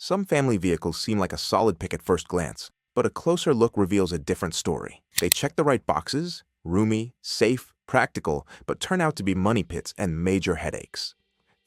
Some family vehicles seem like a solid pick at first glance, but a closer look reveals a different story. They check the right boxes, roomy, safe, practical, but turn out to be money pits and major headaches.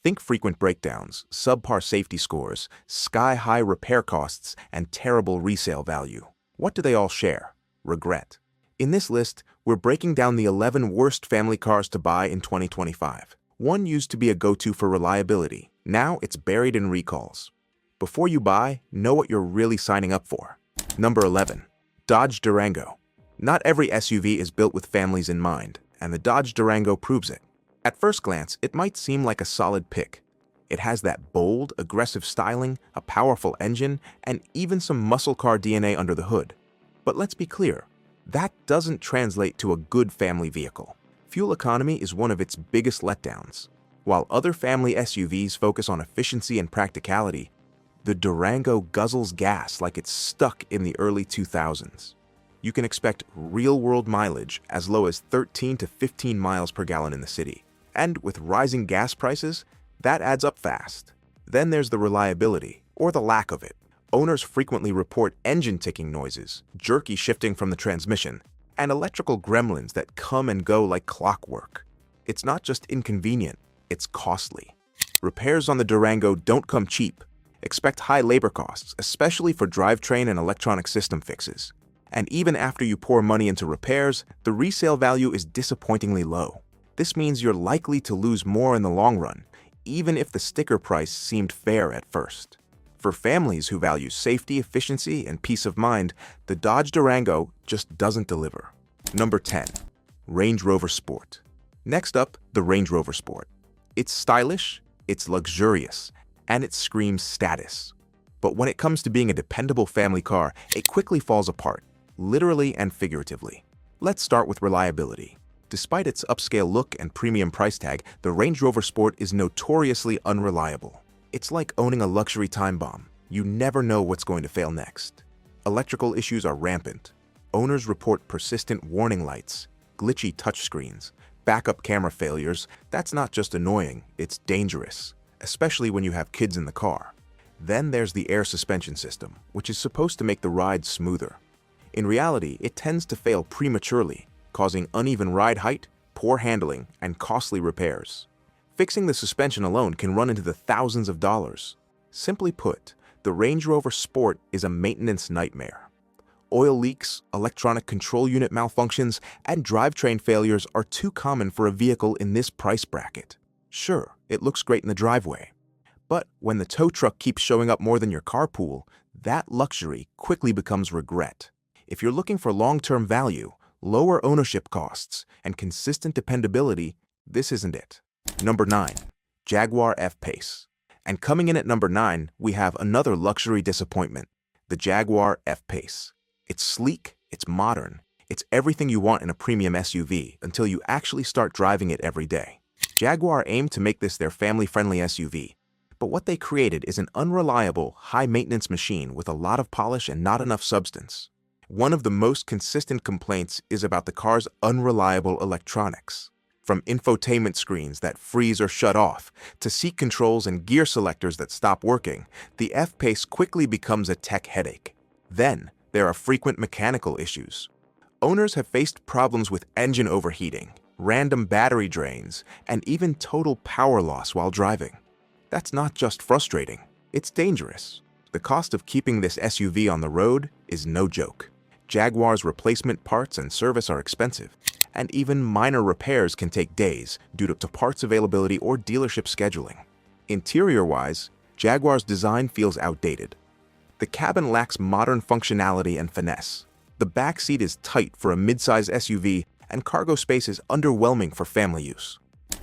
Think frequent breakdowns, subpar safety scores, sky-high repair costs, and terrible resale value. What do they all share? Regret. In this list, we're breaking down the 11 worst family cars to buy in 2025. One used to be a go-to for reliability. Now it's buried in recalls. Before you buy, know what you're really signing up for. Number 11. Dodge Durango. Not every SUV is built with families in mind, and the Dodge Durango proves it. At first glance, it might seem like a solid pick. It has that bold, aggressive styling, a powerful engine, and even some muscle car DNA under the hood. But let's be clear, that doesn't translate to a good family vehicle. Fuel economy is one of its biggest letdowns. While other family SUVs focus on efficiency and practicality, the Durango guzzles gas like it's stuck in the early 2000s. You can expect real-world mileage as low as 13 to 15 miles per gallon in the city. And with rising gas prices, that adds up fast. Then there's the reliability, or the lack of it. Owners frequently report engine ticking noises, jerky shifting from the transmission, and electrical gremlins that come and go like clockwork. It's not just inconvenient, it's costly. Repairs on the Durango don't come cheap. Expect high labor costs, especially for drivetrain and electronic system fixes. And even after you pour money into repairs, the resale value is disappointingly low. This means you're likely to lose more in the long run, even if the sticker price seemed fair at first. For families who value safety, efficiency, and peace of mind, the Dodge Durango just doesn't deliver. Number 10. Range Rover Sport. Next up, the Range Rover Sport. It's stylish, it's luxurious, and it screams status. But when it comes to being a dependable family car, it quickly falls apart, literally and figuratively. Let's start with reliability. Despite its upscale look and premium price tag, the Range Rover Sport is notoriously unreliable. It's like owning a luxury time bomb. You never know what's going to fail next. Electrical issues are rampant. Owners report persistent warning lights, glitchy touchscreens, backup camera failures. That's not just annoying, it's dangerous, especially when you have kids in the car. Then there's the air suspension system, which is supposed to make the ride smoother. In reality, it tends to fail prematurely, causing uneven ride height, poor handling, and costly repairs. Fixing the suspension alone can run into the thousands of dollars. Simply put, the Range Rover Sport is a maintenance nightmare. Oil leaks, electronic control unit malfunctions, and drivetrain failures are too common for a vehicle in this price bracket. Sure, it looks great in the driveway. But when the tow truck keeps showing up more than your carpool, that luxury quickly becomes regret. If you're looking for long-term value, lower ownership costs, and consistent dependability, this isn't it. Number 9. Jaguar FPace. And coming in at number 9, we have another luxury disappointment, the Jaguar FPace. It's sleek, it's modern, it's everything you want in a premium SUV until you actually start driving it every day. Jaguar aimed to make this their family-friendly SUV, but what they created is an unreliable, high-maintenance machine with a lot of polish and not enough substance. One of the most consistent complaints is about the car's unreliable electronics. From infotainment screens that freeze or shut off, to seat controls and gear selectors that stop working, the FPace quickly becomes a tech headache. Then, there are frequent mechanical issues. Owners have faced problems with engine overheating, random battery drains, and even total power loss while driving. That's not just frustrating, it's dangerous. The cost of keeping this SUV on the road is no joke. Jaguar's replacement parts and service are expensive, and even minor repairs can take days due to parts availability or dealership scheduling. Interior-wise, Jaguar's design feels outdated. The cabin lacks modern functionality and finesse. The back seat is tight for a midsize SUV, and cargo space is underwhelming for family use.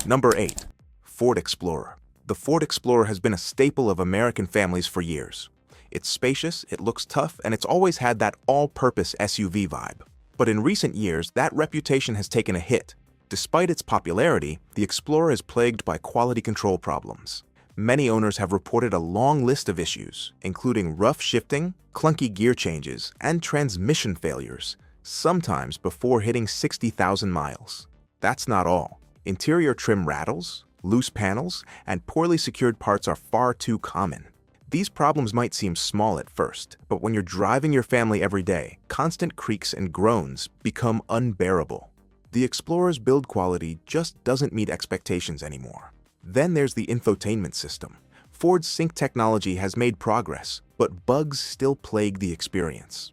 Number 8. Ford Explorer. The Ford Explorer has been a staple of American families for years. It's spacious, it looks tough, and it's always had that all-purpose SUV vibe. But in recent years, that reputation has taken a hit. Despite its popularity, the Explorer is plagued by quality control problems. Many owners have reported a long list of issues, including rough shifting, clunky gear changes, and transmission failures, sometimes before hitting 60,000 miles. That's not all. Interior trim rattles, loose panels, and poorly secured parts are far too common. These problems might seem small at first, but when you're driving your family every day, constant creaks and groans become unbearable. The Explorer's build quality just doesn't meet expectations anymore. Then there's the infotainment system. Ford's sync technology has made progress, but bugs still plague the experience.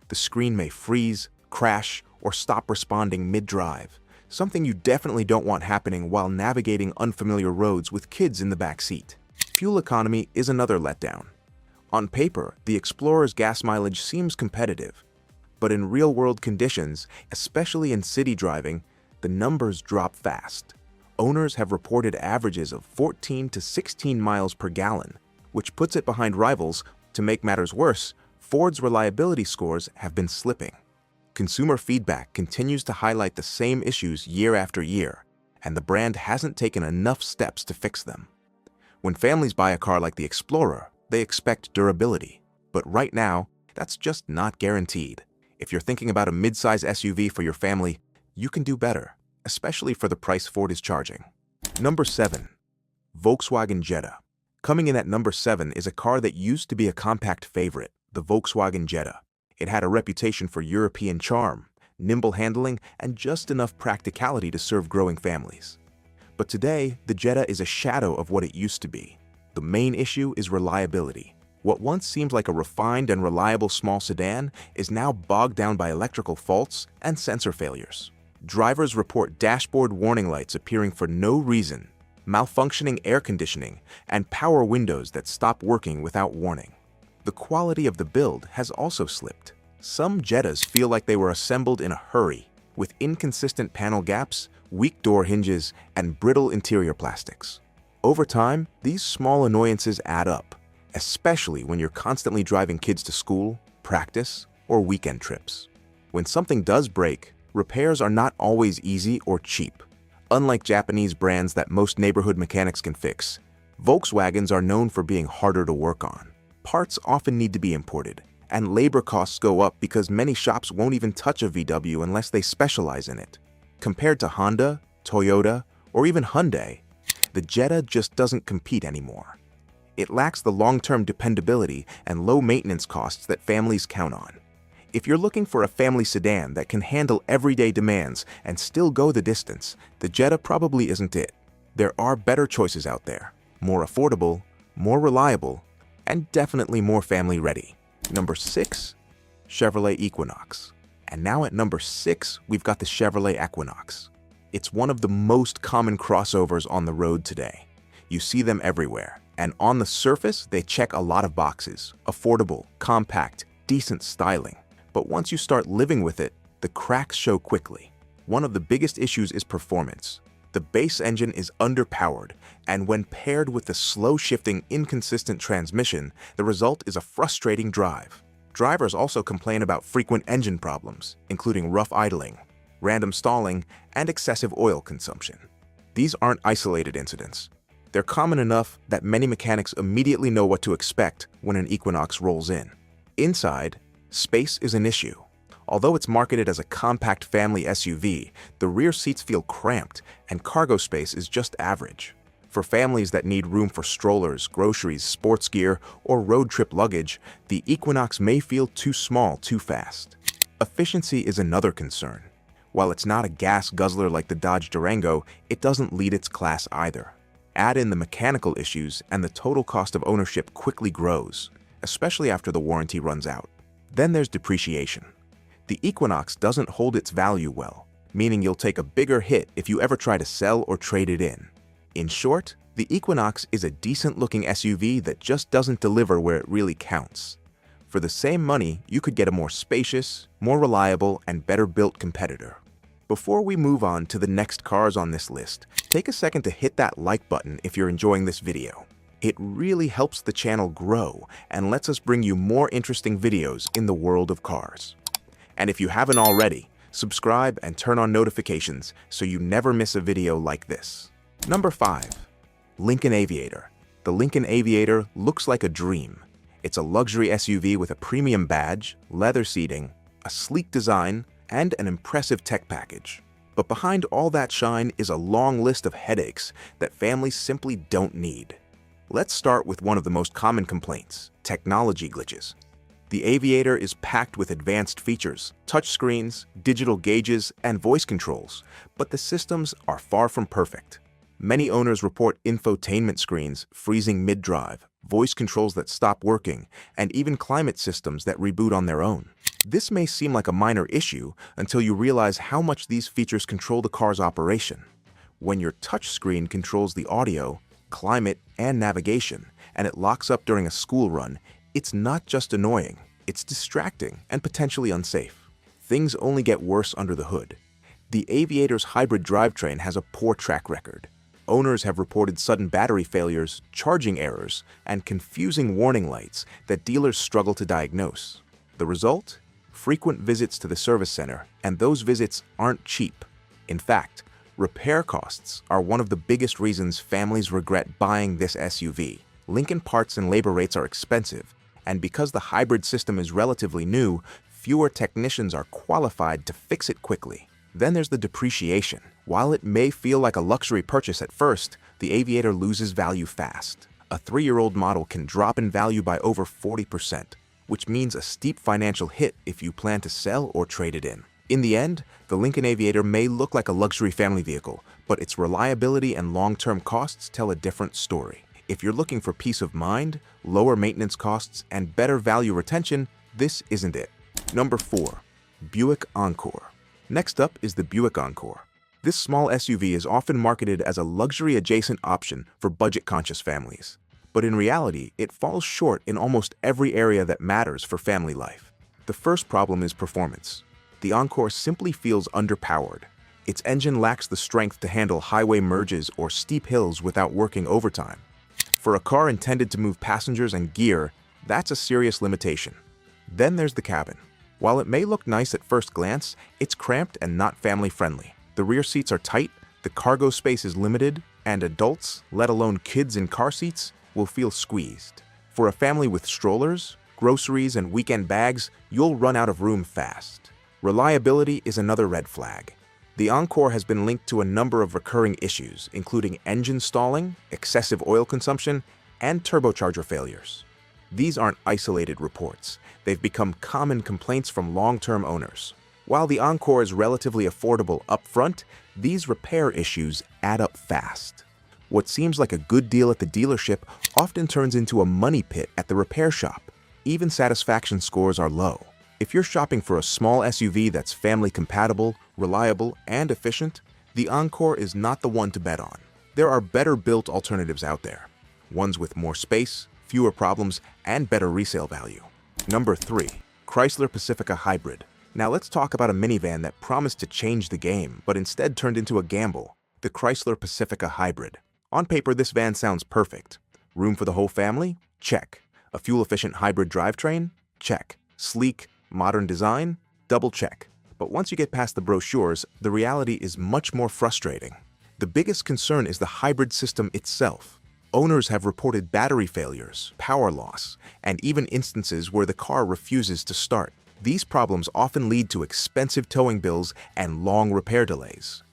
The screen may freeze, crash, or stop responding mid-drive, something you definitely don't want happening while navigating unfamiliar roads with kids in the back seat. Fuel economy is another letdown. On paper, the Explorer's gas mileage seems competitive, but in real-world conditions, especially in city driving, the numbers drop fast. Owners have reported averages of 14 to 16 miles per gallon, which puts it behind rivals. To make matters worse, Ford's reliability scores have been slipping. Consumer feedback continues to highlight the same issues year after year, and the brand hasn't taken enough steps to fix them. When families buy a car like the Explorer, they expect durability, but right now, that's just not guaranteed. If you're thinking about a mid-size SUV for your family, you can do better, especially for the price Ford is charging. Number 7. Volkswagen Jetta. Coming in at number 7 is a car that used to be a compact favorite, the Volkswagen Jetta. It had a reputation for European charm, nimble handling, and just enough practicality to serve growing families. But today, the Jetta is a shadow of what it used to be. The main issue is reliability. What once seemed like a refined and reliable small sedan is now bogged down by electrical faults and sensor failures. Drivers report dashboard warning lights appearing for no reason, malfunctioning air conditioning, and power windows that stop working without warning. The quality of the build has also slipped. Some Jettas feel like they were assembled in a hurry, with inconsistent panel gaps, weak door hinges, and brittle interior plastics. Over time, these small annoyances add up, especially when you're constantly driving kids to school, practice, or weekend trips. When something does break, repairs are not always easy or cheap. Unlike Japanese brands that most neighborhood mechanics can fix, Volkswagens are known for being harder to work on. Parts often need to be imported, and labor costs go up because many shops won't even touch a VW unless they specialize in it. Compared to Honda, Toyota, or even Hyundai, the Jetta just doesn't compete anymore. It lacks the long-term dependability and low maintenance costs that families count on. If you're looking for a family sedan that can handle everyday demands and still go the distance, the Jetta probably isn't it. There are better choices out there, more affordable, more reliable, and definitely more family-ready. Number 6, Chevrolet Equinox. And now at number 6, we've got the Chevrolet Equinox. It's one of the most common crossovers on the road today. You see them everywhere, and on the surface, they check a lot of boxes: affordable, compact, decent styling. But once you start living with it, the cracks show quickly. One of the biggest issues is performance. The base engine is underpowered, and when paired with the slow-shifting, inconsistent transmission, the result is a frustrating drive. Drivers also complain about frequent engine problems, including rough idling, random stalling, and excessive oil consumption. These aren't isolated incidents. They're common enough that many mechanics immediately know what to expect when an Equinox rolls in. Inside, space is an issue. Although it's marketed as a compact family SUV, the rear seats feel cramped and cargo space is just average. For families that need room for strollers, groceries, sports gear, or road trip luggage, the Equinox may feel too small too fast. Efficiency is another concern. While it's not a gas guzzler like the Dodge Durango, it doesn't lead its class either. Add in the mechanical issues and the total cost of ownership quickly grows, especially after the warranty runs out. Then there's depreciation. The Equinox doesn't hold its value well, meaning you'll take a bigger hit if you ever try to sell or trade it in. In short, the Equinox is a decent-looking SUV that just doesn't deliver where it really counts. For the same money, you could get a more spacious, more reliable, and better-built competitor. Before we move on to the next cars on this list, take a second to hit that like button if you're enjoying this video. It really helps the channel grow and lets us bring you more interesting videos in the world of cars. And if you haven't already, subscribe and turn on notifications so you never miss a video like this. Number 5. Lincoln Aviator. The Lincoln Aviator looks like a dream. It's a luxury SUV with a premium badge, leather seating, a sleek design, and an impressive tech package. But behind all that shine is a long list of headaches that families simply don't need. Let's start with one of the most common complaints: technology glitches. The Aviator is packed with advanced features, touchscreens, digital gauges, and voice controls, but the systems are far from perfect. Many owners report infotainment screens freezing mid-drive, voice controls that stop working, and even climate systems that reboot on their own. This may seem like a minor issue until you realize how much these features control the car's operation. When your touchscreen controls the audio, climate, and navigation, and it locks up during a school run, it's not just annoying, it's distracting and potentially unsafe. Things only get worse under the hood. The Aviator's hybrid drivetrain has a poor track record. Owners have reported sudden battery failures, charging errors, and confusing warning lights that dealers struggle to diagnose. The result? Frequent visits to the service center, and those visits aren't cheap. In fact, repair costs are one of the biggest reasons families regret buying this SUV. Lincoln parts and labor rates are expensive, and because the hybrid system is relatively new, fewer technicians are qualified to fix it quickly. Then there's the depreciation. While it may feel like a luxury purchase at first, the Aviator loses value fast. A 3-year-old model can drop in value by over 40%, which means a steep financial hit if you plan to sell or trade it in. In the end, the Lincoln Aviator may look like a luxury family vehicle, but its reliability and long-term costs tell a different story. If you're looking for peace of mind, lower maintenance costs, and better value retention, this isn't it. Number 4. Buick Encore. Next up is the Buick Encore. This small SUV is often marketed as a luxury-adjacent option for budget-conscious families. But in reality, it falls short in almost every area that matters for family life. The first problem is performance. The Encore simply feels underpowered. Its engine lacks the strength to handle highway merges or steep hills without working overtime. For a car intended to move passengers and gear, that's a serious limitation. Then there's the cabin. While it may look nice at first glance, it's cramped and not family-friendly. The rear seats are tight, the cargo space is limited, and adults, let alone kids in car seats, will feel squeezed. For a family with strollers, groceries, and weekend bags, you'll run out of room fast. Reliability is another red flag. The Encore has been linked to a number of recurring issues, including engine stalling, excessive oil consumption, and turbocharger failures. These aren't isolated reports. They've become common complaints from long-term owners. While the Encore is relatively affordable up front, these repair issues add up fast. What seems like a good deal at the dealership often turns into a money pit at the repair shop. Even satisfaction scores are low. If you're shopping for a small SUV that's family compatible, reliable, and efficient, the Encore is not the one to bet on. There are better built alternatives out there, ones with more space, fewer problems, and better resale value. Number 3. Chrysler Pacifica Hybrid. Now let's talk about a minivan that promised to change the game, but instead turned into a gamble: the Chrysler Pacifica Hybrid. On paper, this van sounds perfect. Room for the whole family? Check. A fuel-efficient hybrid drivetrain? Check. Sleek, modern design? Double check. But once you get past the brochures, the reality is much more frustrating. The biggest concern is the hybrid system itself. Owners have reported battery failures, power loss, and even instances where the car refuses to start. These problems often lead to expensive towing bills and long repair delays.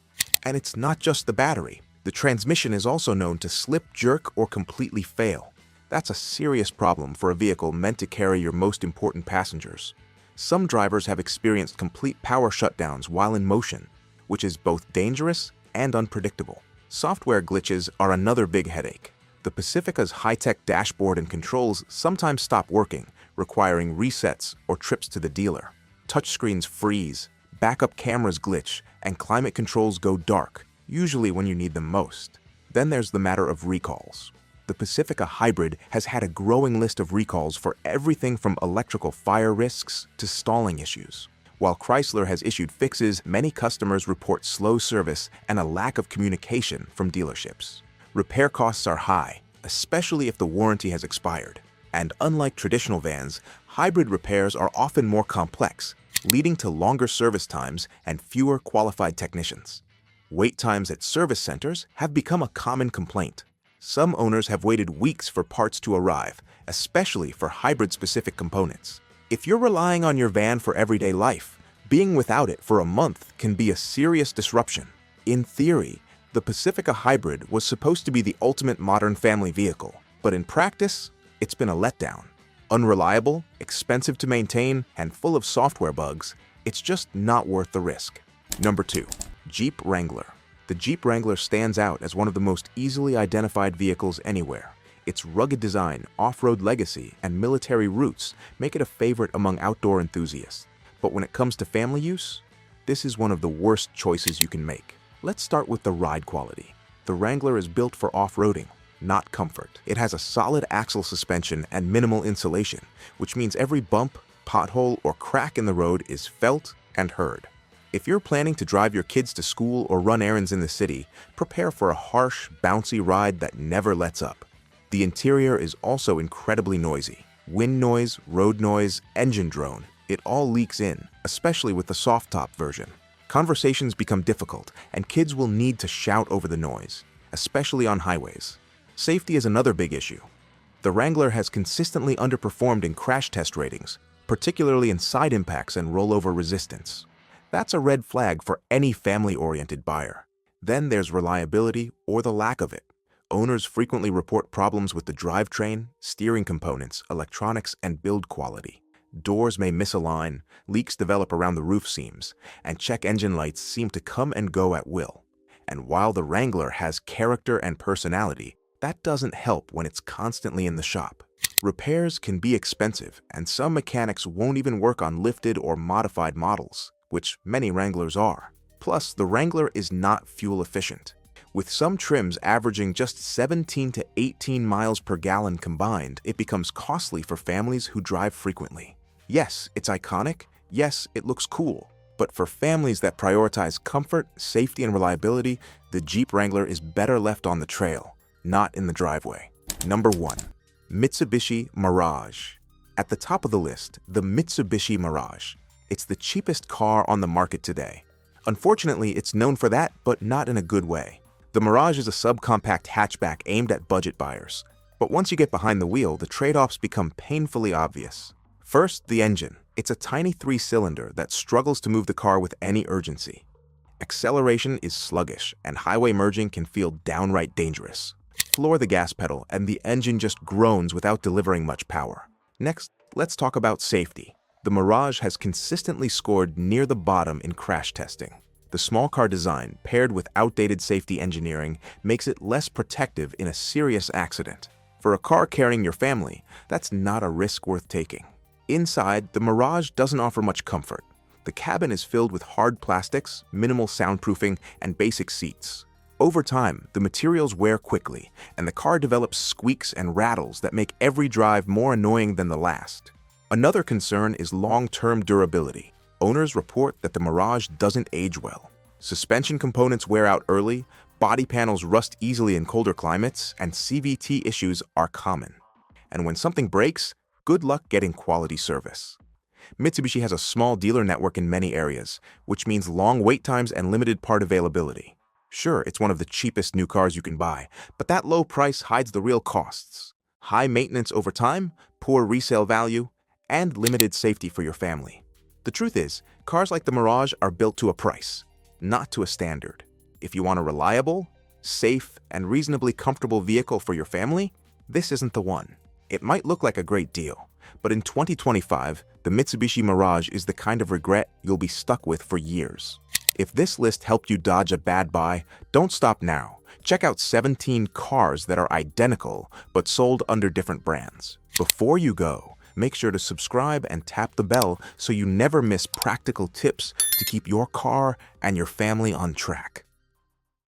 And it's not just the battery. The transmission is also known to slip, jerk, or completely fail. That's a serious problem for a vehicle meant to carry your most important passengers. Some drivers have experienced complete power shutdowns while in motion, which is both dangerous and unpredictable. Software glitches are another big headache. The Pacifica's high-tech dashboard and controls sometimes stop working, requiring resets or trips to the dealer. Touchscreens freeze, backup cameras glitch, and climate controls go dark, usually when you need them most. Then there's the matter of recalls. The Pacifica Hybrid has had a growing list of recalls for everything from electrical fire risks to stalling issues. While Chrysler has issued fixes, many customers report slow service and a lack of communication from dealerships. Repair costs are high, especially if the warranty has expired. And unlike traditional vans, hybrid repairs are often more complex, leading to longer service times and fewer qualified technicians. Wait times at service centers have become a common complaint. Some owners have waited weeks for parts to arrive, especially for hybrid-specific components. If you're relying on your van for everyday life, being without it for a month can be a serious disruption. In theory, the Pacifica Hybrid was supposed to be the ultimate modern family vehicle. But in practice, it's been a letdown. Unreliable, expensive to maintain, and full of software bugs, it's just not worth the risk. Number 2. Jeep Wrangler. The Jeep Wrangler stands out as one of the most easily identified vehicles anywhere. Its rugged design, off-road legacy, and military roots make it a favorite among outdoor enthusiasts. But when it comes to family use, this is one of the worst choices you can make. Let's start with the ride quality. The Wrangler is built for off-roading, not comfort. It has a solid axle suspension and minimal insulation, which means every bump, pothole, or crack in the road is felt and heard. If you're planning to drive your kids to school or run errands in the city, prepare for a harsh, bouncy ride that never lets up. The interior is also incredibly noisy. Wind noise, road noise, engine drone, it all leaks in, especially with the soft-top version. Conversations become difficult, and kids will need to shout over the noise, especially on highways. Safety is another big issue. The Wrangler has consistently underperformed in crash test ratings, particularly in side impacts and rollover resistance. That's a red flag for any family-oriented buyer. Then there's reliability or the lack of it. Owners frequently report problems with the drivetrain, steering components, electronics, and build quality. Doors may misalign, leaks develop around the roof seams, and check engine lights seem to come and go at will. And while the Wrangler has character and personality, that doesn't help when it's constantly in the shop. Repairs can be expensive, and some mechanics won't even work on lifted or modified models, which many Wranglers are. Plus, the Wrangler is not fuel efficient, with some trims averaging just 17 to 18 miles per gallon combined. It becomes costly for families who drive frequently. Yes, it's iconic. Yes, it looks cool. But for families that prioritize comfort, safety, and reliability, the Jeep Wrangler is better left on the trail, not in the driveway. Number 1. Mitsubishi Mirage. At the top of the list, the Mitsubishi Mirage. It's the cheapest car on the market today. Unfortunately, it's known for that, but not in a good way. The Mirage is a subcompact hatchback aimed at budget buyers. But once you get behind the wheel, the trade-offs become painfully obvious. First, the engine. It's a tiny 3-cylinder that struggles to move the car with any urgency. Acceleration is sluggish, and highway merging can feel downright dangerous. Floor the gas pedal, and the engine just groans without delivering much power. Next, let's talk about safety. The Mirage has consistently scored near the bottom in crash testing. The small car design, paired with outdated safety engineering, makes it less protective in a serious accident. For a car carrying your family, that's not a risk worth taking. Inside, the Mirage doesn't offer much comfort. The cabin is filled with hard plastics, minimal soundproofing, and basic seats. Over time, the materials wear quickly, and the car develops squeaks and rattles that make every drive more annoying than the last. Another concern is long-term durability. Owners report that the Mirage doesn't age well. Suspension components wear out early, body panels rust easily in colder climates, and CVT issues are common. And when something breaks, good luck getting quality service. Mitsubishi has a small dealer network in many areas, which means long wait times and limited part availability. Sure, it's one of the cheapest new cars you can buy, but that low price hides the real costs. High maintenance over time, poor resale value, and limited safety for your family. The truth is, cars like the Mirage are built to a price, not to a standard. If you want a reliable, safe, and reasonably comfortable vehicle for your family, this isn't the one. It might look like a great deal, but in 2025, the Mitsubishi Mirage is the kind of regret you'll be stuck with for years. If this list helped you dodge a bad buy, don't stop now. Check out 17 cars that are identical but sold under different brands. Before you go, make sure to subscribe and tap the bell so you never miss practical tips to keep your car and your family on track.